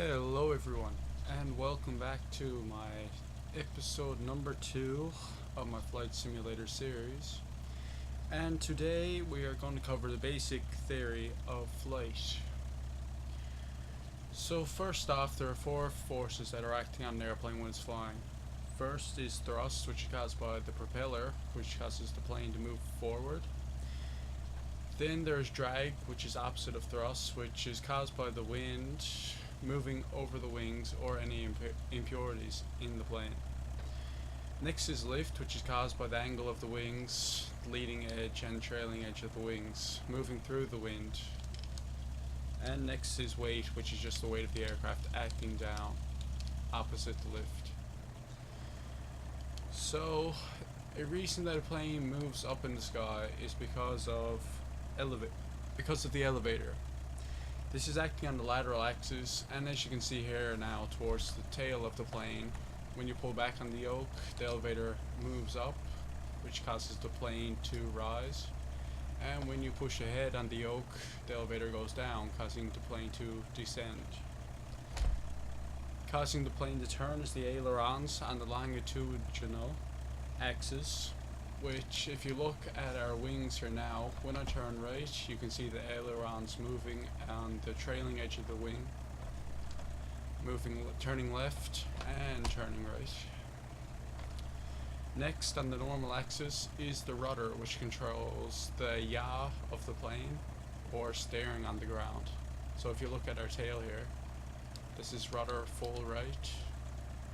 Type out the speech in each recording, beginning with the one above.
Hello everyone, and welcome back to my episode number 2 of my flight simulator series. And today we are going to cover the basic theory of flight. So first off, there are 4 forces that are acting on an airplane when it's flying. First is thrust, which is caused by the propeller, which causes the plane to move forward. Then there's drag, which is opposite of thrust, which is caused by the wind moving over the wings or any impurities in the plane. Next is lift, which is caused by the angle of the wings, leading edge and trailing edge of the wings moving through the wind. And next is weight, which is just the weight of the aircraft acting down, opposite the lift. So a reason that a plane moves up in the sky is because of the elevator. This is acting on the lateral axis, and as you can see here now towards the tail of the plane, when you pull back on the yoke, the elevator moves up, which causes the plane to rise, and when you push ahead on the yoke, the elevator goes down, causing the plane to descend. Causing the plane to turn is the ailerons on the longitudinal axis, which, if you look at our wings here now, when I turn right, you can see the ailerons moving on the trailing edge of the wing, turning left and turning right. Next on the normal axis is the rudder, which controls the yaw of the plane, or steering on the ground. So if you look at our tail here, this is rudder full right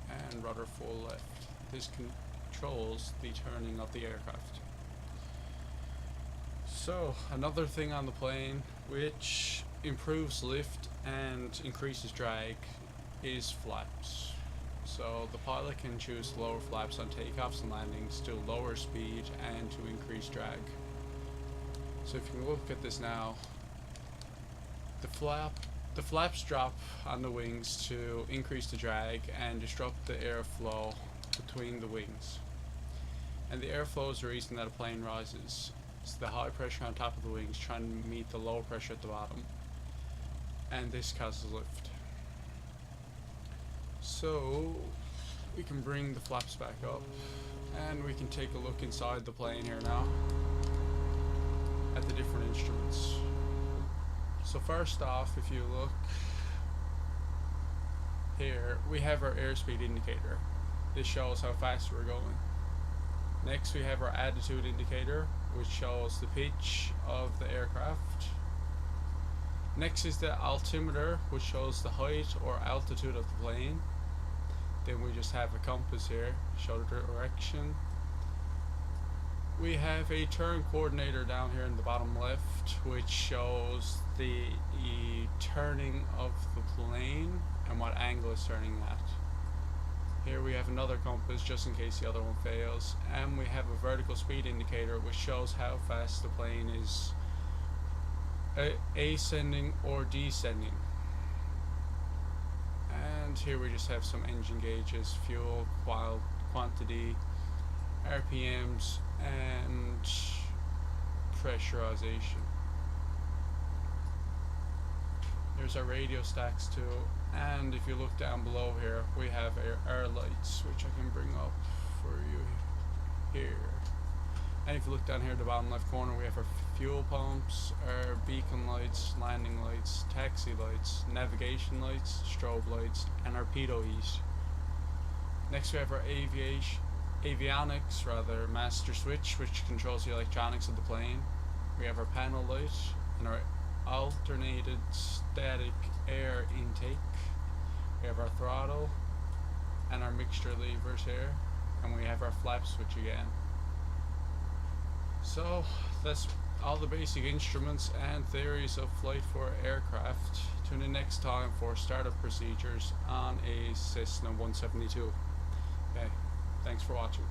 and rudder full left. This controls the turning of the aircraft. So another thing on the plane which improves lift and increases drag is flaps. So the pilot can choose lower flaps on takeoffs and landings to lower speed and to increase drag. So if you look at this now, the flaps drop on the wings to increase the drag and disrupt the airflow between the wings. And the airflow is the reason that a plane rises. It's the high pressure on top of the wings trying to meet the low pressure at the bottom, and this causes lift. So we can bring the flaps back up and we can take a look inside the plane here now at the different instruments. So first off, if you look here, we have our airspeed indicator. This shows how fast we're going. Next we have our attitude indicator, which shows the pitch of the aircraft. Next is the altimeter, which shows the height or altitude of the plane. Then we just have a compass here, show the direction. We have a turn coordinator down here in the bottom left, which shows the turning of the plane and what angle it's turning at. Here we have another compass just in case the other one fails, and we have a vertical speed indicator which shows how fast the plane is ascending or descending. And here we just have some engine gauges, fuel quantity, RPMs, and pressurization. There's our radio stacks too, and if you look down below here, we have our lights, which I can bring up for you here. And if you look down here at the bottom left corner, we have our fuel pumps, our beacon lights, landing lights, taxi lights, navigation lights, strobe lights, and our pitot heat. Next we have our avionics master switch, which controls the electronics of the plane. We have our panel light and our alternated static air intake. We have our throttle and our mixture levers here, and we have our flap switch again. So that's all the basic instruments and theories of flight for aircraft. Tune in next time for startup procedures on a Cessna 172. Okay, thanks for watching.